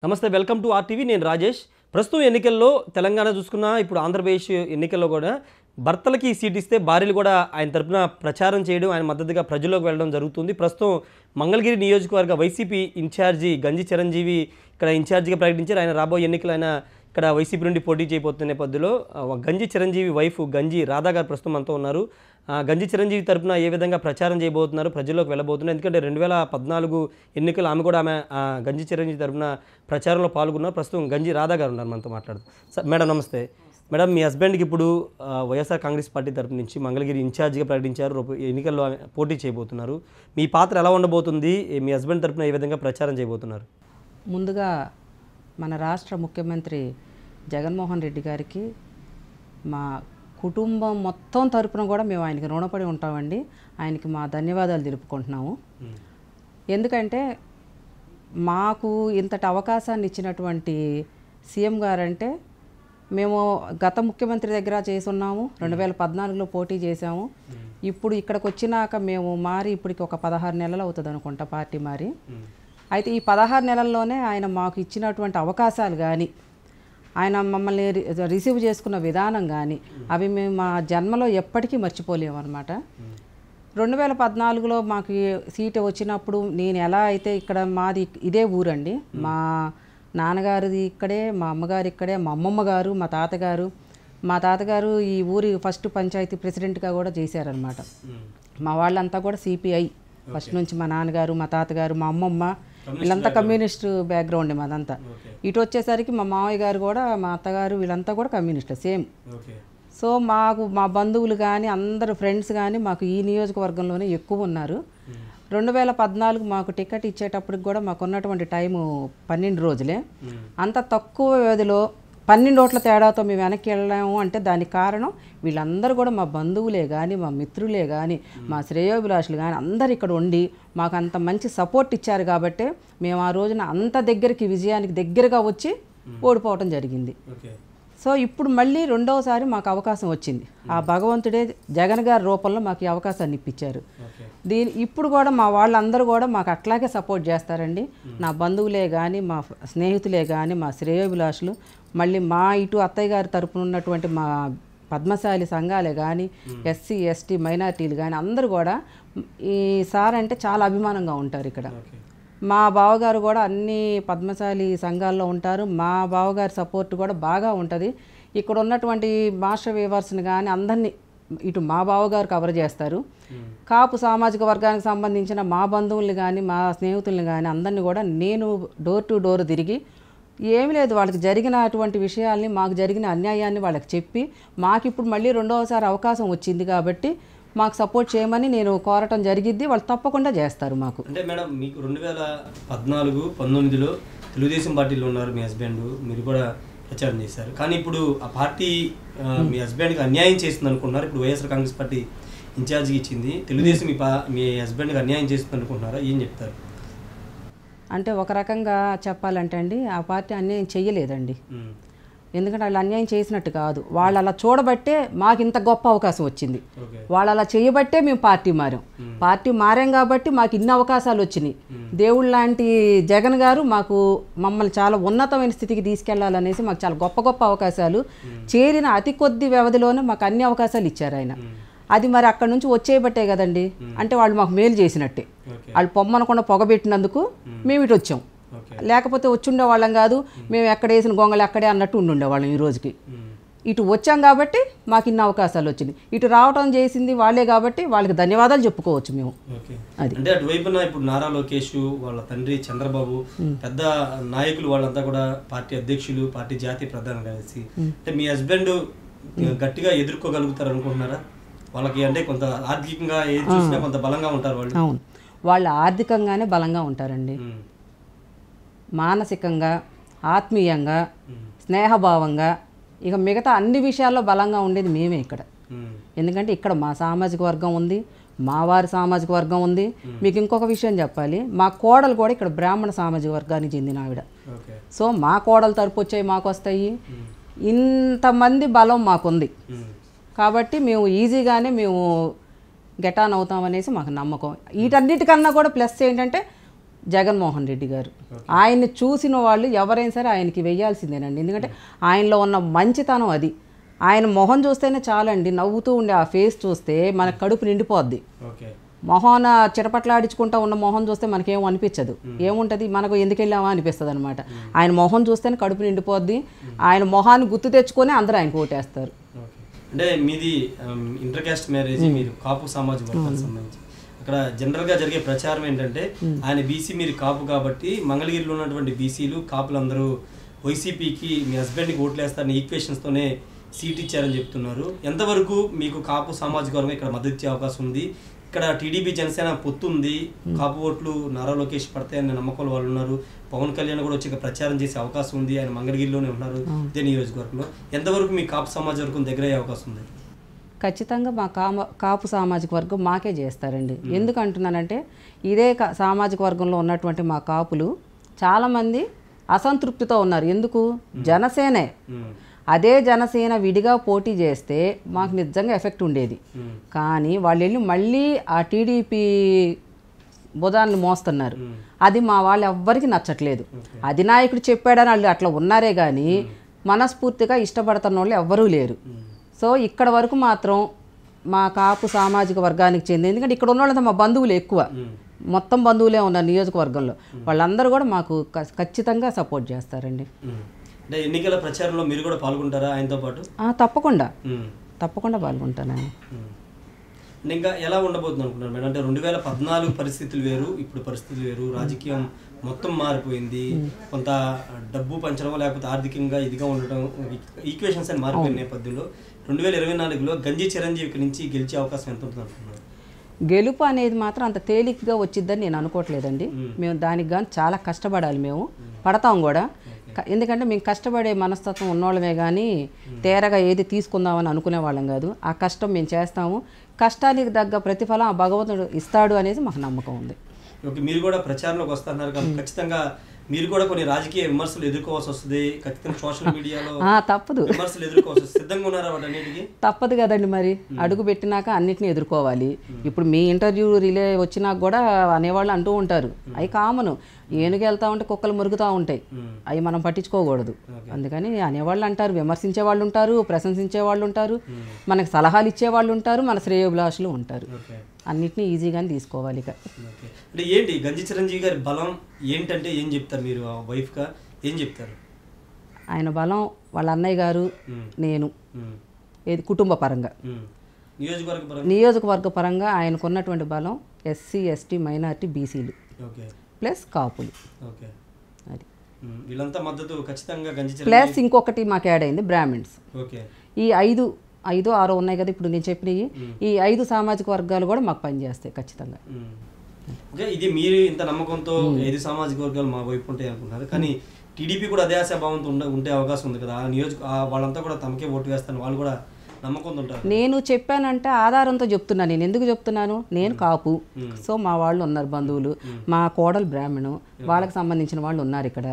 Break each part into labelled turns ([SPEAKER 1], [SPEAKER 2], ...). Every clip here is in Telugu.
[SPEAKER 1] నమస్తే, వెల్కమ్ టు ఆర్టీవీ. నేను రాజేష్. ప్రస్తుతం ఎన్నికల్లో తెలంగాణ చూసుకున్నా, ఇప్పుడు ఆంధ్రప్రదేశ్ ఎన్నికల్లో కూడా భర్తలకి సీట్ ఇస్తే భార్యలు కూడా ఆయన తరపున ప్రచారం చేయడం, ఆయన మద్దతుగా ప్రజల్లోకి వెళ్ళడం జరుగుతుంది. ప్రస్తుతం మంగళగిరి నియోజకవర్గ వైసీపీ ఇన్ఛార్జి గంజి చిరంజీవి ఇక్కడ ఇన్ఛార్జిగా ప్రకటించారు. ఆయన రాబోయే ఎన్నికలు ఆయన ఇక్కడ వైసీపీ నుండి పోటీ చేయబోతున్న నేపథ్యంలో గంజి చిరంజీవి వైఫ్ గంజి రాధా గారు ప్రస్తుతం మనతో ఉన్నారు. గంజి చిరంజీవి తరపున ఏ విధంగా ప్రచారం చేయబోతున్నారు, ప్రజల్లోకి వెళ్ళబోతున్నారు? ఎందుకంటే 2014 ఎన్నికలు ఆమె కూడా గంజి చిరంజీవి తరపున ప్రచారంలో పాల్గొన్నారు. ప్రస్తుతం గంజి రాధా గారు ఉన్నారు మనతో మాట్లాడుతూ. సార్, మేడం నమస్తే. మేడం, మీ హస్బెండ్కి ఇప్పుడు వైఎస్ఆర్ కాంగ్రెస్ పార్టీ తరపు నుంచి మంగళగిరి ఇన్ఛార్జిగా ప్రకటించారు. ఎన్నికల్లో పోటీ చేయబోతున్నారు. మీ పాత్ర ఎలా ఉండబోతుంది? మీ హస్బెండ్ తరపున ఏ విధంగా ప్రచారం చేయబోతున్నారు?
[SPEAKER 2] ముందుగా మన రాష్ట్ర ముఖ్యమంత్రి జగన్మోహన్ రెడ్డి గారికి మా కుటుంబం మొత్తం తరపున కూడా మేము ఆయనకి రుణపడి ఉంటామండి. ఆయనకి మా ధన్యవాదాలు తెలుపుకుంటున్నాము. ఎందుకంటే మాకు ఇంతటి అవకాశాన్ని ఇచ్చినటువంటి సీఎం గారంటే, మేము గత ముఖ్యమంత్రి దగ్గర చేసున్నాము, 2014లో పోటీ చేసాము. ఇప్పుడు ఇక్కడికి వచ్చినాక మేము మారి ఇప్పటికి ఒక 16 నెలలు అవుతుంది అనుకుంటా పార్టీ మారి. అయితే ఈ 16 నెలల్లోనే ఆయన మాకు ఇచ్చినటువంటి అవకాశాలు కానీ, ఆయన మమ్మల్ని రిసీవ్ చేసుకున్న విధానం కానీ, అవి మేము మా జన్మలో ఎప్పటికీ మర్చిపోలేము అనమాట. 2014లో మాకు సీటు వచ్చినప్పుడు నేను ఎలా అయితే, ఇక్కడ మాది ఇదే ఊరండి, మా నాన్నగారిది ఇక్కడే, మా అమ్మగారు ఇక్కడే, మా అమ్మమ్మ గారు, మా తాతగారు ఈ ఊరి ఫస్ట్ పంచాయతీ ప్రెసిడెంట్గా కూడా చేశారనమాట. మా వాళ్ళంతా కూడా సిపిఐ ఫస్ట్ నుంచి, మా నాన్నగారు, మా తాతగారు, మా అమ్మమ్మ వీళ్ళంతా కమ్యూనిస్ట్ బ్యాక్గ్రౌండ్ మాదంతా. ఇటు వచ్చేసరికి మా మామయ్య గారు కూడా, మా అత్తగారు వీళ్ళంతా కూడా కమ్యూనిస్టులు సేమ్. సో మాకు మా బంధువులు కానీ అందరు ఫ్రెండ్స్ కానీ మాకు ఈ నియోజకవర్గంలోనే ఎక్కువ ఉన్నారు. 2014 మాకు టికెట్ ఇచ్చేటప్పటికి కూడా మాకు ఉన్నటువంటి టైము 12 రోజులే. అంత తక్కువ వ్యవధిలో 12 ఓట్ల తేడాతో మేము వెనక్కి వెళ్ళాము అంటే దానికి కారణం వీళ్ళందరూ కూడా మా బంధువులే కానీ, మా మిత్రులే కానీ, మా శ్రేయోభిలాషులు కానీ అందరు ఇక్కడ ఉండి మాకు అంత మంచి సపోర్ట్ ఇచ్చారు. కాబట్టి మేము ఆ రోజున అంత దగ్గరికి, విజయానికి దగ్గరగా వచ్చి ఓడిపోవటం జరిగింది. సో ఇప్పుడు మళ్ళీ రెండవసారి మాకు అవకాశం వచ్చింది. ఆ భగవంతుడే జగన్ గారి రూపంలో మాకు ఈ అవకాశాన్ని ఇప్పించారు. ఇప్పుడు కూడా మా వాళ్ళందరూ కూడా మాకు అట్లాగే సపోర్ట్ చేస్తారండి. నా బంధువులే కానీ, మా స్నేహితులే కానీ, మా శ్రేయోభిలాషులు, మళ్ళీ మా ఇటు అత్తయ్య గారి తరపున ఉన్నటువంటి మా పద్మశాలి సంఘాలే కానీ, ఎస్సీ ఎస్టీ మైనార్టీలు కానీ అందరూ కూడా ఈ సార్ అంటే చాలా అభిమానంగా ఉంటారు ఇక్కడ. మా బావగారు కూడా అన్ని పద్మశాలి సంఘాల్లో ఉంటారు. మా బావగారి సపోర్ట్ కూడా బాగా ఉంటుంది. ఇక్కడ ఉన్నటువంటి మాస్టర్ వీవర్స్ని కానీ అందరినీ ఇటు మా బావగారు కవర్ చేస్తారు. కాపు సామాజిక వర్గానికి సంబంధించిన మా బంధువుల్ని కానీ, మా స్నేహితుల్ని కానీ అందరినీ కూడా నేను డోర్ టు డోర్ తిరిగి, ఏమీ లేదు వాళ్ళకి జరిగినటువంటి విషయాల్ని, మాకు జరిగిన అన్యాయాన్ని వాళ్ళకి చెప్పి, మాకు ఇప్పుడు మళ్ళీ రెండవసారి అవకాశం వచ్చింది కాబట్టి మాకు సపోర్ట్ చేయమని నేను కోరటం జరిగిద్ది. వాళ్ళు తప్పకుండా చేస్తారు మాకు.
[SPEAKER 1] అంటే మేడం, మీకు 2014-19లో తెలుగుదేశం పార్టీలో ఉన్నారు మీ హస్బెండ్, మీరు కూడా ప్రచారం చేశారు. కానీ ఇప్పుడు ఆ పార్టీ మీ హస్బెండ్కి అన్యాయం చేస్తుంది అనుకుంటున్నారు. ఇప్పుడు వైఎస్ఆర్ కాంగ్రెస్ పార్టీ ఇన్ఛార్జికి ఇచ్చింది, తెలుగుదేశం మీ హస్బెండ్కి అన్యాయం చేస్తుంది అనుకుంటున్నారా? ఏం చెప్తారు?
[SPEAKER 2] అంటే ఒక రకంగా చెప్పాలంటే అండి, ఆ పార్టీ అన్యాయం చెయ్యలేదండి. ఎందుకంటే వాళ్ళు అన్యాయం చేసినట్టు కాదు, వాళ్ళు అలా చూడబట్టే మాకు ఇంత గొప్ప అవకాశం వచ్చింది. వాళ్ళు అలా చేయబట్టే మేము పార్టీ మారాం కాబట్టి మాకు ఇన్ని అవకాశాలు వచ్చినాయి. దేవుడు లాంటి జగన్ గారు మమ్మల్ని చాలా ఉన్నతమైన స్థితికి తీసుకెళ్లాలనేసి మాకు చాలా గొప్ప గొప్ప అవకాశాలు, చేరిన అతి కొద్ది వ్యవధిలోనే మాకు అన్ని అవకాశాలు ఇచ్చారు ఆయన. అది మరి అక్కడ నుంచి వచ్చేయబట్టే కదండి. అంటే వాళ్ళు మాకు మేలు చేసినట్టే. వాళ్ళు పొమ్మనకుండా పొగబెట్టినందుకు మేము ఇటు వచ్చాం. లేకపోతే వచ్చుండే వాళ్ళం కాదు, మేము ఎక్కడ వేసిన గొంగలు అక్కడే అన్నట్టు ఉండుండేవాళ్ళం. ఈ రోజుకి ఇటు వచ్చాం కాబట్టి మాకు ఇన్ని అవకాశాలు వచ్చింది. ఇటు రావటం చేసింది వాళ్ళే కాబట్టి వాళ్ళకి ధన్యవాదాలు చెప్పుకోవచ్చు మేము.
[SPEAKER 1] అది అంటే అటువైపున ఇప్పుడు నారా లోకేష్, వాళ్ళ తండ్రి చంద్రబాబు, పెద్ద నాయకులు వాళ్ళంతా కూడా పార్టీ అధ్యక్షులు, పార్టీ జాతీయ ప్రధాన కార్యదర్శి. అంటే మీ హస్బెండ్ గట్టిగా ఎదుర్కోగలుగుతారు అనుకుంటున్నారా? వాళ్ళకి అంటే కొంత ఆర్థికంగా ఏది చూసినా కొంత బలంగా ఉంటారు వాళ్ళు.
[SPEAKER 2] అవును, వాళ్ళు ఆర్థికంగానే బలంగా ఉంటారండి. మానసికంగా, ఆత్మీయంగా, స్నేహభావంగా, ఇక మిగతా అన్ని విషయాల్లో బలంగా ఉండేది మేమే ఇక్కడ. ఎందుకంటే ఇక్కడ మా సామాజిక వర్గం ఉంది, మా వారి సామాజిక వర్గం ఉంది. మీకు ఇంకొక విషయం చెప్పాలి, మా కోడలు కూడా ఇక్కడ బ్రాహ్మణ సామాజిక వర్గానికి చెందిన ఆవిడ. సో మా కోడలు తరపు వచ్చాయి, మాకు వస్తాయి. ఇంతమంది బలం మాకుంది కాబట్టి మేము ఈజీగానే గెటాన్ అవుతామనేసి మాకు నమ్మకం. వీటన్నిటికన్నా కూడా ప్లస్ ఏంటంటే జగన్మోహన్ రెడ్డి గారు. ఆయన్ని చూసిన వాళ్ళు ఎవరైనా సరే ఆయనకి వెయ్యాల్సిందేనండి. ఎందుకంటే ఆయనలో ఉన్న మంచితనం అది. ఆయన మొహం చూస్తేనే చాలండి, నవ్వుతూ ఉండే ఆ ఫేస్ చూస్తే మన కడుపు నిండిపోద్ది. మొహాన చిటపట్లాడించుకుంటా ఉన్న మొహం చూస్తే మనకేం అనిపించదు. ఏముంటుంది, మనకు ఎందుకు వెళ్ళామా అనిపిస్తుంది అనమాట. ఆయన మొహం చూస్తేనే కడుపు నిండిపోద్ది. ఆయన మొహాన్ని గుర్తు తెచ్చుకొని అందరూ ఆయనకు ఓటేస్తారు.
[SPEAKER 1] అంటే మీది ఇంటర్ కాస్ట్ మ్యారేజ్, మీరు కాపు సామాజిక వర్గానికి సంబంధించి అక్కడ జనరల్గా జరిగే ప్రచారం ఏంటంటే ఆయన బీసీ, మీరు కాపు కాబట్టి మంగళగిరిలో ఉన్నటువంటి బీసీలు కాపులందరూ వైసీపీకి మీ హస్బెండ్కి ఓట్లేస్తారని ఈక్వేషన్స్తోనే సీట్ ఇచ్చారని చెప్తున్నారు. ఎంతవరకు మీకు కాపు సామాజిక వర్గం ఇక్కడ మద్దతు ఇచ్చే అవకాశం ఉంది? ఇక్కడ టీడీపీ జనసేన పొత్తు ఉంది, కాపు ఓట్లు నారా లోకేష్ పడతాయని నమ్మకాలు వాళ్ళు ఉన్నారు. పవన్ కళ్యాణ్ కూడా వచ్చి ప్రచారం చేసే అవకాశం ఉంది, ఆయన మంగళగిరిలోనే ఉన్నారు ఇదే నియోజకవర్గంలో. ఎంతవరకు మీ కాపు సామాజిక వర్గం దగ్గర అయ్యే అవకాశం ఉంది?
[SPEAKER 2] ఖచ్చితంగా మా కాపు సామాజిక వర్గం మాకే చేస్తారండి. ఎందుకు అంటున్నానంటే ఇదే సామాజిక వర్గంలో ఉన్నటువంటి మా కాపులు చాలామంది అసంతృప్తితో ఉన్నారు. ఎందుకు, జనసేనే, అదే జనసేన విడిగా పోటీ చేస్తే మాకు నిజంగా ఎఫెక్ట్ ఉండేది. కానీ వాళ్ళు వెళ్ళి మళ్ళీ ఆ టీడీపీ బుధాన్ని మోస్తున్నారు. అది మా వాళ్ళు ఎవ్వరికి నచ్చట్లేదు. అధినాయకుడు చెప్పాడని వాళ్ళు అట్లా ఉన్నారే కానీ మనస్ఫూర్తిగా ఇష్టపడుతున్న వాళ్ళు ఎవ్వరూ లేరు. సో ఇక్కడ వరకు మాత్రం మా కాపు సామాజిక వర్గానికి చెంది, ఎందుకంటే ఇక్కడ ఉన్న వాళ్ళంతా మా బంధువులు ఎక్కువ, మొత్తం బంధువులే ఉన్నారు నియోజకవర్గంలో. వాళ్ళందరూ కూడా మాకు ఖచ్చితంగా సపోర్ట్ చేస్తారండి.
[SPEAKER 1] అంటే ఎన్నికల ప్రచారంలో మీరు కూడా పాల్గొంటారా ఆయనతో పాటు?
[SPEAKER 2] తప్పకుండా పాల్గొంటానండి.
[SPEAKER 1] ఇంకా ఎలా ఉండబోతుంది అనుకుంటున్నారు మేడం? అంటే 2014 పరిస్థితులు వేరు, ఇప్పుడు పరిస్థితులు వేరు, రాజకీయం మొత్తం మారిపోయింది. కొంత డబ్బు పంచడం లేకపోతే ఆర్థికంగా ఇదిగా ఉండటం, ఈక్వేషన్స్ అని మారిపోయిన నేపథ్యంలో 2024లో గంజి చిరంజీవి నుంచి గెలిచే అవకాశం ఎంత ఉంటుంది అనుకుంటున్నారు?
[SPEAKER 2] గెలుపు అనేది మాత్రం అంత తేలికగా వచ్చిద్దని నేను అనుకోవట్లేదండి. మేము దానికి కానీ చాలా కష్టపడాలి, మేము పడతాం కూడా. ఎందుకంటే మేము కష్టపడే మనస్తత్వం ఉన్నవాళ్ళమే కానీ తేరగా ఏది తీసుకుందామని అనుకునే వాళ్ళం కాదు. ఆ కష్టం మేము చేస్తాము, కష్టానికి తగ్గ ప్రతిఫలం ఆ భగవంతుడు ఇస్తాడు అనేది మాకు నమ్మకం ఉంది.
[SPEAKER 1] ఓకే, మీరు కూడా ప్రచారంలోకి వస్తున్నారు కాబట్టి ఖచ్చితంగా మీరు కూడా కొన్ని రాజకీయ విమర్శలు ఎదుర్కోవాల్సి వస్తుంది. ఖచ్చితంగా సోషల్ మీడియాలో
[SPEAKER 2] తప్పదు,
[SPEAKER 1] విమర్శలు ఎదుర్కోవాల్సి సిద్ధంగా ఉన్నారా వాటన్నిటికీ?
[SPEAKER 2] తప్పదు కదండి, మరి అడుగు పెట్టినాక అన్నిటిని ఎదుర్కోవాలి. ఇప్పుడు మీ ఇంటర్వ్యూ రిలే వచ్చినాక కూడా అనేవాళ్ళు అంటూ ఉంటారు, అవి కామను. ఏనుగు వెళ్తా ఉంటే కుక్కలు మురుగుతూ ఉంటాయి, అవి మనం పట్టించుకోకూడదు. అందుకని అనేవాళ్ళు అంటారు, విమర్శించే వాళ్ళు ఉంటారు, ప్రశంసించే వాళ్ళు ఉంటారు, మనకు సలహాలు ఇచ్చే వాళ్ళు ఉంటారు, మన శ్రేయోభిలాషులు ఉంటారు. అన్నిటినీ ఈజీగానే తీసుకోవాలి. ఇక
[SPEAKER 1] అంటే ఏంటి గంజి చిరంజీవి గారి బలం ఏంటంటే ఏం చెప్తారు మీరు వైఫ్గా, ఏం చెప్తారు?
[SPEAKER 2] ఆయన బలం వాళ్ళ అన్నయ్య గారు, నేను, ఏది కుటుంబ పరంగా, నియోజకవర్గ పరంగా ఆయనకున్నటువంటి బలం ఎస్సీ, ఎస్టీ, మైనారిటీ, బీసీలు ప్లస్ కాపులు. అది
[SPEAKER 1] వీళ్ళంతా మద్దతు ఖచ్చితంగా గంజి.
[SPEAKER 2] ప్లస్ ఇంకొకటి మాకు యాడ్ అయింది బ్రాహ్మిన్స్. ఈ 5, 6 ఉన్నాయి కదా ఇప్పుడు నేను చెప్పినవి, ఈ 5 సామాజిక వర్గాలు కూడా మాకు పనిచేస్తాయి ఖచ్చితంగా.
[SPEAKER 1] ఇది మీరు ఇంత నమ్మకంతో 5 సామాజిక వర్గాలు మా వైపు ఉంటాయి అనుకున్నారు, కానీ టీడీపీ కూడా అదే ఆశాభావంతో ఉండే అవకాశం ఉంది కదా. వాళ్ళంతా కూడా తమకే ఓటు వేస్తాను, వాళ్ళు కూడా నమ్మకంతో ఉంటారు.
[SPEAKER 2] నేను చెప్పానంటే ఆధారంతో చెప్తున్నాను. నేను ఎందుకు చెప్తున్నాను, నేను కాపు, సో మా వాళ్ళు ఉన్నారు బంధువులు, మా కోడలు బ్రాహ్మణు, వాళ్ళకి సంబంధించిన వాళ్ళు ఉన్నారు ఇక్కడ.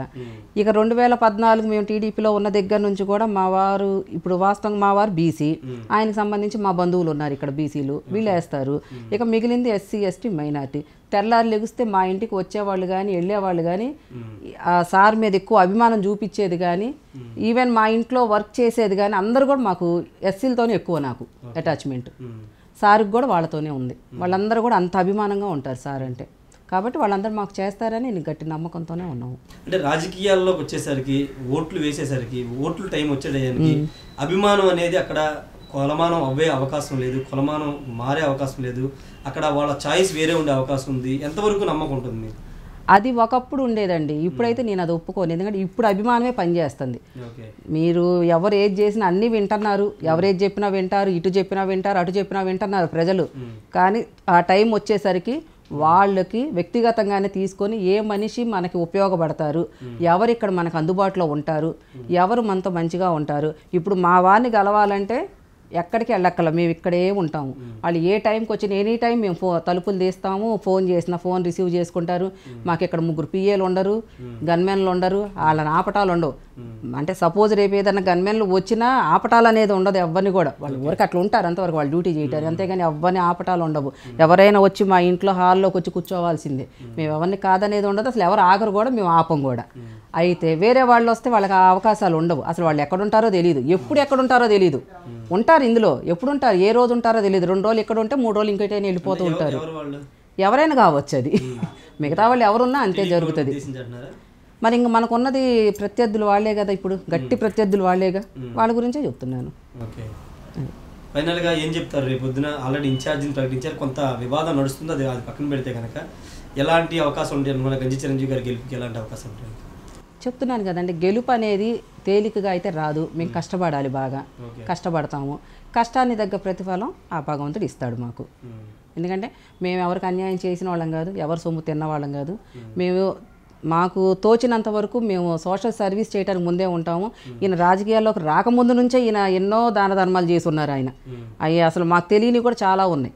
[SPEAKER 2] ఇక 2014 మేము టీడీపీలో ఉన్న దగ్గర నుంచి కూడా మా వారు, ఇప్పుడు వాస్తవంగా మా వారు బీసీ, ఆయనకు సంబంధించి మా బంధువులు ఉన్నారు ఇక్కడ బీసీలు, వీళ్ళు వేస్తారు. ఇక మిగిలింది ఎస్సీ, ఎస్టీ, మైనార్టీ. తెల్లారు లెగిస్తే మా ఇంటికి వచ్చేవాళ్ళు కానీ వెళ్ళేవాళ్ళు కానీ ఆ సార్ మీద ఎక్కువ అభిమానం చూపించేది కానీ, ఈవెన్ మా ఇంట్లో వర్క్ చేసేది కానీ అందరూ కూడా మాకు ఎస్సీలతోనే ఎక్కువ నాకు అటాచ్మెంట్. సార్కి కూడా వాళ్ళతోనే ఉంది. వాళ్ళందరూ కూడా అంత అభిమానంగా ఉంటారు సార్ అంటే. కాబట్టి వాళ్ళందరూ మాకు చేస్తారని నేను గట్టి నమ్మకంతోనే ఉన్నాము.
[SPEAKER 1] అంటే రాజకీయాల్లోకి వచ్చేసరికి, ఓట్లు వేసేసరికి, ఓట్లు టైం వచ్చేటయానికి అభిమానం అనేది అక్కడ కొలమానం అవ్వే అవకాశం లేదు, కొలమానం మారే అవకాశం లేదు. అక్కడ వాళ్ళ చాయిస్ వేరే ఉండే అవకాశం ఉంది. ఎంతవరకు నమ్మకం ఉంటుంది?
[SPEAKER 2] అది ఒకప్పుడు ఉండేదండి, ఇప్పుడైతే నేను అది ఒప్పుకోను. ఎందుకంటే ఇప్పుడు అభిమానమే పనిచేస్తుంది. మీరు ఎవరు ఏది చేసినా అన్నీ వింటున్నారు, ఎవరేది చెప్పినా వింటారు, ఇటు చెప్పినా వింటారు, అటు చెప్పినా వింటున్నారు ప్రజలు. కానీ ఆ టైం వచ్చేసరికి వాళ్ళకి వ్యక్తిగతంగానే తీసుకొని ఏ మనిషి మనకి ఉపయోగపడతారు, ఎవరు ఇక్కడ మనకు అందుబాటులో ఉంటారు, ఎవరు మనతో మంచిగా ఉంటారు. ఇప్పుడు మా వారిని గెలవాలంటే ఎక్కడికి వెళ్ళక్కల మేము ఇక్కడే ఉంటాము. వాళ్ళు ఏ టైంకి వచ్చిన ఎనీ టైం మేము తలుపులు తీస్తాము, ఫోన్ చేసిన ఫోన్ రిసీవ్ చేసుకుంటారు. మాకు ఇక్కడ 3 పిఏలు ఉండరు, గన్మెన్లు ఉండరు, వాళ్ళని ఆపటాలు ఉండవు. అంటే సపోజ్ రేపు ఏదైనా గన్మెన్లు వచ్చినా ఆపటాలు అనేది ఉండదు ఎవరిని కూడా. వాళ్ళు ఊరికి అట్లా ఉంటారు అంతవరకు వాళ్ళు డ్యూటీ చేయటారు, అంతేగాని ఎవరిని ఆపటాలు ఉండవు. ఎవరైనా వచ్చి మా ఇంట్లో హాల్లోకి వచ్చి కూర్చోవాల్సిందే. మేము ఎవరిని కాదనేది ఉండదు, అసలు ఎవరు ఆగరు కూడా, మేము ఆపం కూడా. అయితే వేరే వాళ్ళు వస్తే వాళ్ళకి ఆ అవకాశాలు ఉండవు. అసలు వాళ్ళు ఎక్కడుంటారో తెలియదు, ఎప్పుడు ఎక్కడుంటారో తెలియదు. ఉంటారు ఇందులో, ఎప్పుడు ఉంటారు, ఏ రోజు ఉంటారో తెలియదు. 2 రోజులు ఇక్కడ ఉంటే 3 రోజులు ఇంకటైనా వెళ్ళిపోతూ ఉంటారు. ఎవరైనా కావచ్చు అది. మిగతా వాళ్ళు ఎవరున్నా అంతే జరుగుతుంది. మరి ఇంక మనకున్నది ప్రత్యర్థులు వాళ్ళే కదా, ఇప్పుడు గట్టి ప్రత్యర్థులు వాళ్ళేగా, వాళ్ళ గురించే చెప్తున్నాను.
[SPEAKER 1] ఫైనల్గా ఏం చెప్తారు? రేపు పొద్దున ఆల్రెడీ ఇన్ఛార్జిని ప్రకటించారు, కొంత వివాదం నడుస్తుంది, అది పక్కన పెడితే కనుక ఎలాంటి అవకాశం ఉంటుంది అనుకున్న గంజి చిరంజీవి గారి గెలుపుకి ఎలాంటి అవకాశం ఉంటుంది?
[SPEAKER 2] చెప్తున్నాను కదండి, గెలుపు అనేది తేలికగా అయితే రాదు. మేము కష్టపడాలి, బాగా కష్టపడతాము. కష్టాన్ని తగ్గ ప్రతిఫలం ఆ భగవంతుడు ఇస్తాడు మాకు. ఎందుకంటే మేము ఎవరికి అన్యాయం చేసిన వాళ్ళం కాదు, ఎవరు సొమ్ము తిన్న వాళ్ళం కాదు. మాకు తోచినంత వరకు మేము సోషల్ సర్వీస్ చేయడానికి ముందే ఉంటాము. ఈయన రాజకీయాల్లోకి రాకముందు నుంచే ఈయన ఎన్నో దాన ధర్మాలు చేసి ఉన్నారు. ఆయన అవి అసలు మాకు తెలియని కూడా చాలా ఉన్నాయి.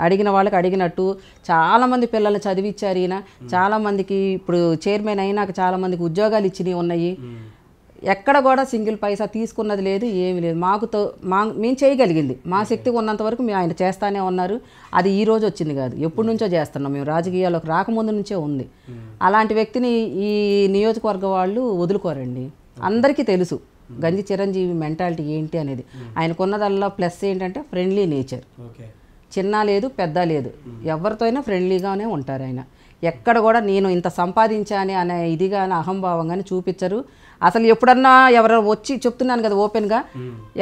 [SPEAKER 2] అడిగిన వాళ్ళకి అడిగినట్టు చాలామంది పిల్లల్ని చదివించారు ఈయన. చాలామందికి ఇప్పుడు చైర్మన్ అయినాక చాలామందికి ఉద్యోగాలు ఇచ్చినవి ఉన్నాయి. ఎక్కడ కూడా సింగిల్ పైసా తీసుకున్నది లేదు, ఏమీ లేదు. మేము చేయగలిగింది మా శక్తికి ఉన్నంత వరకు మేము ఆయన చేస్తానే ఉన్నారు. అది ఈ రోజు వచ్చింది కాదు, ఎప్పటి నుంచో చేస్తున్నాం. మేము రాజకీయాల్లోకి రాకముందు నుంచే ఉంది. అలాంటి వ్యక్తిని ఈ నియోజకవర్గ వాళ్ళు వదులుకోరండి. అందరికీ తెలుసు గంజి చిరంజీవి మెంటాలిటీ ఏంటి అనేది. ఆయనకున్నదల్లా ప్లస్ ఏంటంటే ఫ్రెండ్లీ నేచర్. చిన్న లేదు పెద్ద లేదు, ఎవరితో అయినా ఫ్రెండ్లీగానే ఉంటారు ఆయన. ఎక్కడ కూడా నేను ఇంత సంపాదించాను అనే ఇదిగా అహంభావంగానే చూపించరు. అసలు ఎప్పుడన్నా ఎవరైనా వచ్చి, చెప్తున్నాను కదా ఓపెన్గా,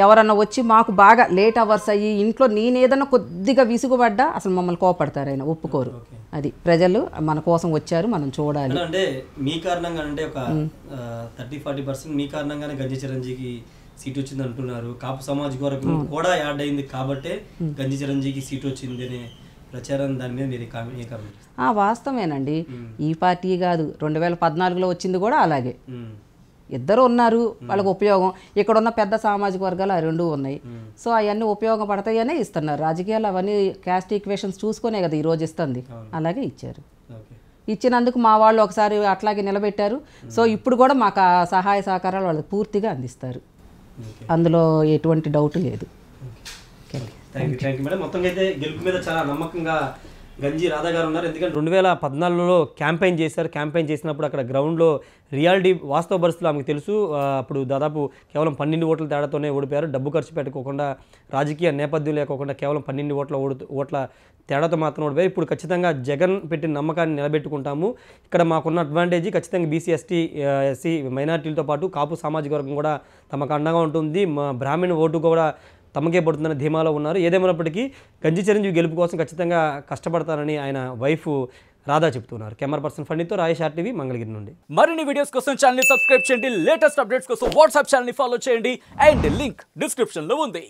[SPEAKER 2] ఎవరన్నా వచ్చి మాకు బాగా లేట్ అవర్స్ అయ్యి ఇంట్లో నేనేదన్నా కొద్దిగా విసుగుపడ్డా అసలు మమ్మల్ని కోపడతారు, ఆయన ఒప్పుకోరు. అది ప్రజలు మన కోసం వచ్చారు, మనం చూడాలి.
[SPEAKER 1] అంటే మీ కారణంగా, అంటే ఒక 30-40% మీ కారణంగానే గంజి చిరంజీవికి సీట్ వచ్చింది అంటున్నారు. కాపు సామాజిక వర్గం కూడా యాడ్ అయింది కాబట్టే గంజి చిరంజీవికి సీట్ వచ్చింది అనే ప్రచారం, దాని మీద మీరు ఏ కామెంట్?
[SPEAKER 2] వాస్తవేనండి. ఈ పార్టీ కాదు, 2014లో వచ్చింది కూడా అలాగే. ఇద్దరు ఉన్నారు, వాళ్ళకి ఉపయోగం. ఇక్కడ ఉన్న పెద్ద సామాజిక వర్గాలు ఆ 2 ఉన్నాయి. సో అవన్నీ ఉపయోగపడతాయనే ఇస్తున్నారు. రాజకీయాలు అవన్నీ క్యాస్ట్ ఈక్వేషన్స్ చూసుకునే కదా ఈరోజు ఇస్తుంది. అలాగే ఇచ్చారు. ఇచ్చినందుకు మా వాళ్ళు ఒకసారి అట్లాగే నిలబెట్టారు. సో ఇప్పుడు కూడా మాకు ఆ సహాయ సహకారాలు వాళ్ళకి పూర్తిగా అందిస్తారు, అందులో ఎటువంటి డౌట్ లేదు.
[SPEAKER 1] మొత్తంగా అయితే గెలుపు మీద చాలా నమ్మకంగా గంజి రాధా గారు ఉన్నారు. ఎందుకంటే 2014లో క్యాంపెయిన్ చేశారు. క్యాంపెయిన్ చేసినప్పుడు అక్కడ గ్రౌండ్లో రియాలిటీ వాస్తవ పరిస్థితులు ఆమెకు తెలుసు. అప్పుడు దాదాపు కేవలం 12 ఓట్ల తేడాతోనే ఓడిపోయారు. డబ్బు ఖర్చు పెట్టుకోకుండా, రాజకీయ నేపథ్యం లేకోకుండా కేవలం 12 ఓట్ల తేడాతో మాత్రం ఓడిపోయారు. ఇప్పుడు ఖచ్చితంగా జగన్ పెట్టిన నమ్మకాన్ని నిలబెట్టుకుంటాము, ఇక్కడ మాకున్న అడ్వాంటేజ్ ఖచ్చితంగా బీసీ, ఎస్టీ, ఎస్సీ మైనారిటీలతో పాటు కాపు సామాజిక వర్గం కూడా తమకు అండగా ఉంటుంది, మా బ్రాహ్మణ ఓటు కూడా తమకే పడుతుందనే ధీమాలో ఉన్నారు. ఏదేమైనప్పటికీ గంజి చిరంజీవి గెలుపు కోసం ఖచ్చితంగా కష్టపడతారని ఆయన వైఫ్ రాధా చెప్తున్నారు. Camera person ఫండితో Rayesh RTV, Mangalagiri నుండి.
[SPEAKER 3] మరిన్ని వీడియోస్ కోసం ఛానల్ ని సబ్స్క్రైబ్ చేయండి, లేటెస్ట్ అప్డేట్స్ కోసం వాట్సాప్ ఛానల్ ని ఫాలో చేయండి, అండ్ లింక్ డిస్క్రిప్షన్ లో ఉంది.